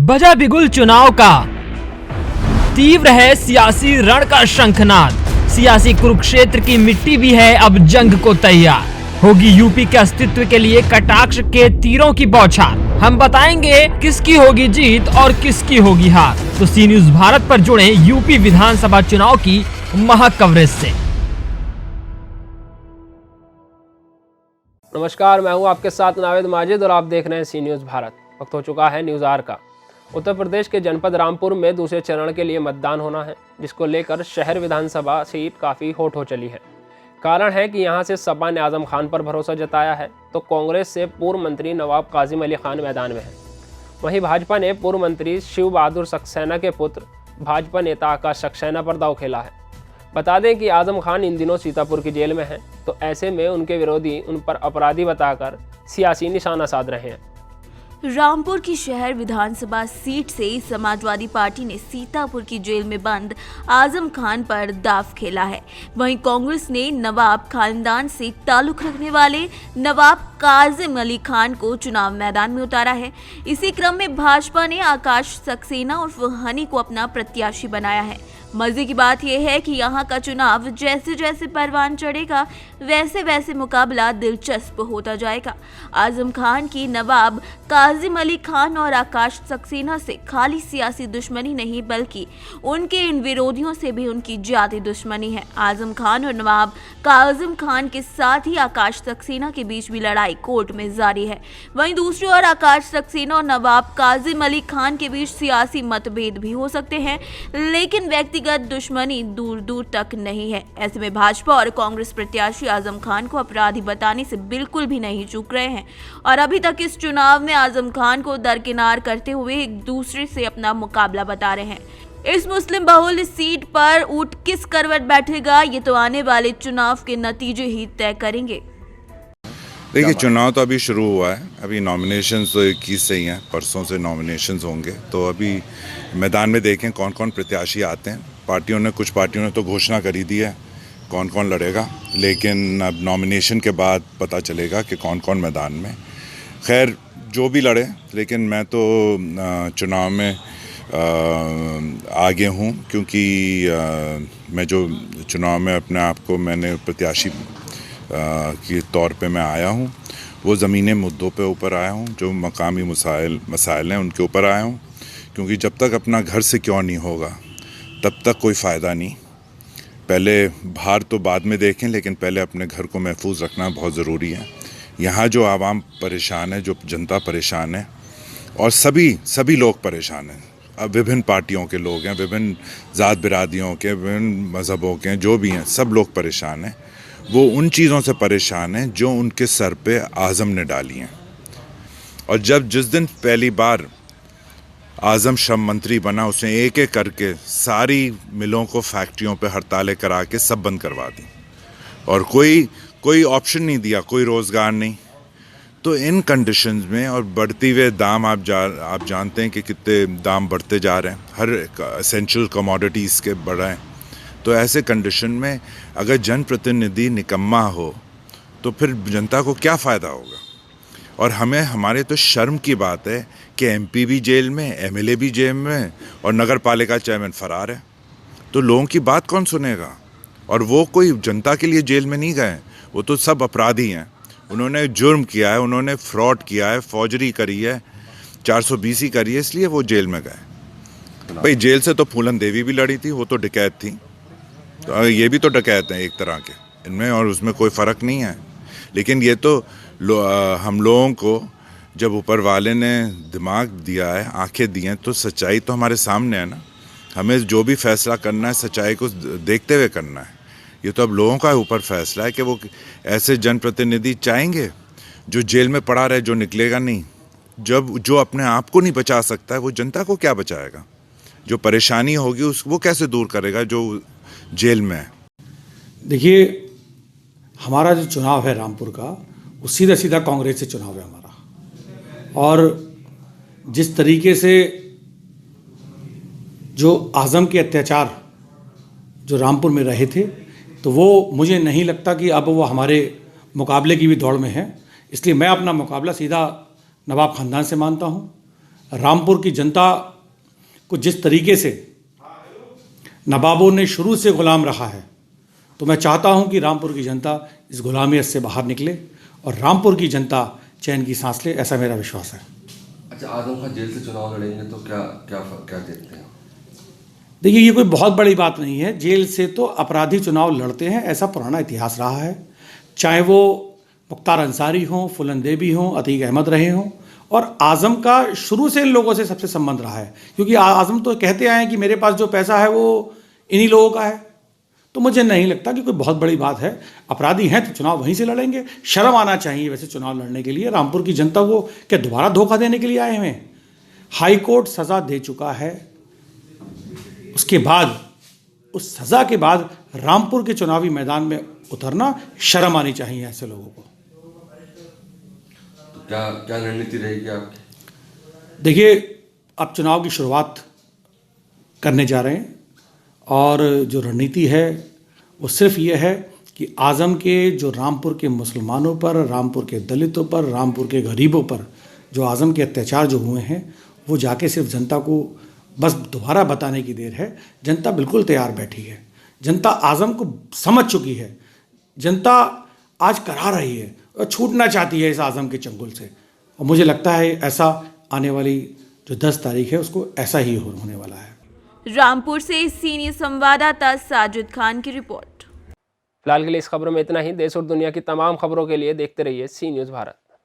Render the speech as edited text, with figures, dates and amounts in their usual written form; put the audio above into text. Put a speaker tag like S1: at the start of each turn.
S1: बजा बिगुल चुनाव का, तीव्र है सियासी रण का शंखनाद। सियासी कुरुक्षेत्र की मिट्टी भी है अब जंग को तैयार। होगी यूपी के अस्तित्व के लिए कटाक्ष के तीरों की बौछार। हम बताएंगे किसकी होगी जीत और किसकी होगी हार। तो सी न्यूज भारत पर जुड़े यूपी विधानसभा चुनाव की महक कवरेज से।
S2: नमस्कार, मैं हूं आपके साथ नावेद माजिद और आप देख रहे हैं सी न्यूज भारत। वक्त हो चुका है न्यूज आवर का। उत्तर प्रदेश के जनपद रामपुर में दूसरे चरण के लिए मतदान होना है, जिसको लेकर शहर विधानसभा सीट काफ़ी हॉट हो चली है। कारण है कि यहां से सपा ने आजम खान पर भरोसा जताया है, तो कांग्रेस से पूर्व मंत्री नवाब काजिम अली खान मैदान में है। वहीं भाजपा ने पूर्व मंत्री शिव बहादुर सक्सेना के पुत्र भाजपा नेता आकाश सक्सेना पर दांव खेला है। बता दें कि आजम खान इन दिनों सीतापुर की जेल में हैं, तो ऐसे में उनके विरोधी उन पर अपराधी बताकर सियासी निशाना साध रहे हैं।
S3: रामपुर की शहर विधानसभा सीट से समाजवादी पार्टी ने सीतापुर की जेल में बंद आजम खान पर दाव खेला है। वहीं कांग्रेस ने नवाब खानदान से ताल्लुक रखने वाले नवाब काजिम अली खान को चुनाव मैदान में उतारा है। इसी क्रम में भाजपा ने आकाश सक्सेना उर्फ हनी को अपना प्रत्याशी बनाया है। मजे की बात यह है कि यहाँ का चुनाव जैसे जैसे परवान चढ़ेगा वैसे वैसे मुकाबला दिलचस्प होता जाएगा। आजम खान की नवाब काजिम अली खान और आकाश सक्सेना से खाली सियासी दुश्मनी नहीं, बल्कि उनके इन विरोधियों से भी उनकी जाती दुश्मनी है। आजम खान और नवाब काजिम खान के साथ ही आकाश सक्सेना के बीच भी लड़ाई कोर्ट में जारी है। वहीं दूसरी ओर आकाश सक्सेना और नवाब काजिम अली खान के बीच सियासी मतभेद भी हो सकते हैं, लेकिन व्यक्तिगत दुश्मनी दूर दूर तक नहीं है। ऐसे में भाजपा और कांग्रेस प्रत्याशी आजम खान को अपराधी बताने से बिल्कुल भी नहीं चूक रहे हैं और अभी तक इस चुनाव में आजम खान को दरकिनार करते हुए एक दूसरे से अपना मुकाबला बता रहे हैं। इस मुस्लिम बहुल सीट पर ऊंट किस करवट बैठेगा, ये तो आने वाले चुनाव के नतीजे ही तय करेंगे।
S4: देखिए, चुनाव तो अभी शुरू हुआ है। अभी नॉमिनेशंस तो 21 से ही हैं, परसों से नॉमिनेशंस होंगे। तो अभी मैदान में देखें कौन कौन प्रत्याशी आते हैं। कुछ पार्टियों ने तो घोषणा करी दी है कौन कौन लड़ेगा, लेकिन अब नॉमिनेशन के बाद पता चलेगा कि कौन कौन मैदान में। खैर, जो भी लड़े, लेकिन मैं तो चुनाव में आगे हूँ, क्योंकि मैं जो चुनाव में अपने आप को मैंने प्रत्याशी के तौर पे मैं आया हूँ, वो ज़मीनी मुद्दों पे ऊपर आया हूँ, जो मकामी मसाइल हैं उनके ऊपर आया हूँ। क्योंकि जब तक अपना घर सिक्योर नहीं होगा तब तक कोई फ़ायदा नहीं। पहले बाहर तो बाद में देखें, लेकिन पहले अपने घर को महफूज रखना बहुत ज़रूरी है। यहाँ जो आवाम परेशान है, जो जनता परेशान है, और सभी लोग परेशान हैं। अब विभिन्न पार्टियों के लोग हैं, विभिन्न ज़ात बिरादियों के, विभिन्न मज़हबों के, जो भी हैं, सब लोग परेशान हैं। वो उन चीज़ों से परेशान हैं जो उनके सर पे आज़म ने डाली हैं। और जिस दिन पहली बार आज़म श्रम मंत्री बना, उसने एक एक करके सारी मिलों को, फैक्ट्रियों पे हड़तालें करा के सब बंद करवा दी, और कोई ऑप्शन नहीं दिया, कोई रोज़गार नहीं। तो इन कंडीशंस में, और बढ़ती हुए दाम, आप जानते हैं कि कितने दाम बढ़ते जा रहे हैं, हर एसेंशियल कमोडिटीज़ के बढ़ रहे हैं। तो ऐसे कंडीशन में अगर जनप्रतिनिधि निकम्मा हो तो फिर जनता को क्या फ़ायदा होगा। और हमारे तो शर्म की बात है कि एमपी भी जेल में, एमएलए भी जेल में, और नगर पालिका चेयरमैन फरार है। तो लोगों की बात कौन सुनेगा। और वो कोई जनता के लिए जेल में नहीं गए, वो तो सब अपराधी हैं। उन्होंने जुर्म किया है, उन्होंने फ्रॉड किया है, फौजरी करी है, 420 करी है, इसलिए वो जेल में गए। भाई, जेल से तो फूलन देवी भी लड़ी थी, वो तो डकैत थी। तो ये भी तो डकैत हैं एक तरह के, इनमें और उसमें कोई फ़र्क नहीं है। लेकिन ये तो हम लोगों को जब ऊपर वाले ने दिमाग दिया है, आंखें दी हैं, तो सच्चाई तो हमारे सामने है ना। हमें जो भी फैसला करना है सच्चाई को देखते हुए करना है। ये तो अब लोगों का ऊपर फैसला है कि वो ऐसे जनप्रतिनिधि चाहेंगे जो जेल में पड़ा रहे, जो निकलेगा नहीं। जो अपने आप को नहीं बचा सकता है, वो जनता को क्या बचाएगा। जो परेशानी होगी वो कैसे दूर करेगा जो जेल में है।
S5: देखिए, हमारा जो चुनाव है रामपुर का, वो सीधा सीधा कांग्रेस से चुनाव है हमारा। और जिस तरीके से जो आज़म के अत्याचार जो रामपुर में रहे थे, तो वो मुझे नहीं लगता कि अब वो हमारे मुकाबले की भी दौड़ में है। इसलिए मैं अपना मुकाबला सीधा नवाब खानदान से मानता हूँ। रामपुर की जनता को जिस तरीके से नवाबों ने शुरू से गुलाम रहा है, तो मैं चाहता हूं कि रामपुर की जनता इस गुलामियत से बाहर निकले और रामपुर की जनता चैन की सांस ले, ऐसा मेरा विश्वास है।
S6: अच्छा, आजम खान जेल से चुनाव लड़ेंगे तो क्या क्या क्या देखते हैं?
S5: देखिए, ये कोई बहुत बड़ी बात नहीं है। जेल से तो अपराधी चुनाव लड़ते हैं, ऐसा पुराना इतिहास रहा है। चाहे वो मुख्तार अंसारी हों, फुलन देवी हों, अतीक अहमद रहे हों, और आज़म का शुरू से इन लोगों से सबसे संबंध रहा है, क्योंकि आज़म तो कहते आए हैं कि मेरे पास जो पैसा है वो इन्हीं लोगों का है। तो मुझे नहीं लगता कि कोई बहुत बड़ी बात है। अपराधी हैं तो चुनाव वहीं से लड़ेंगे। शर्म आना चाहिए वैसे चुनाव लड़ने के लिए। रामपुर की जनता को क्या दोबारा धोखा देने के लिए आए हुए हैं? हाई कोर्ट सज़ा दे चुका है, उसके बाद उस सज़ा के बाद रामपुर के चुनावी मैदान में उतरना शर्म आनी चाहिए ऐसे लोगों को।
S6: तो क्या क्या रणनीति रहेगी आपकी?
S5: देखिए, अब चुनाव की शुरुआत करने जा रहे हैं और जो रणनीति है वो सिर्फ ये है कि आज़म के जो रामपुर के मुसलमानों पर, रामपुर के दलितों पर, रामपुर के गरीबों पर जो आज़म के अत्याचार जो हुए हैं, वो जाके सिर्फ जनता को बस दोबारा बताने की देर है। जनता बिल्कुल तैयार बैठी है। जनता आज़म को समझ चुकी है। जनता आज करा रही है और छूटना चाहती है इस आज़म के चंगुल से, और मुझे लगता है ऐसा आने वाली जो 10 तारीख है उसको ऐसा ही होने वाला है।
S3: रामपुर से सीनियर संवाददाता साजिद खान की रिपोर्ट।
S2: फिलहाल के लिए इस खबरों में इतना ही। देश और दुनिया की तमाम खबरों के लिए देखते रहिए सी न्यूज़ भारत।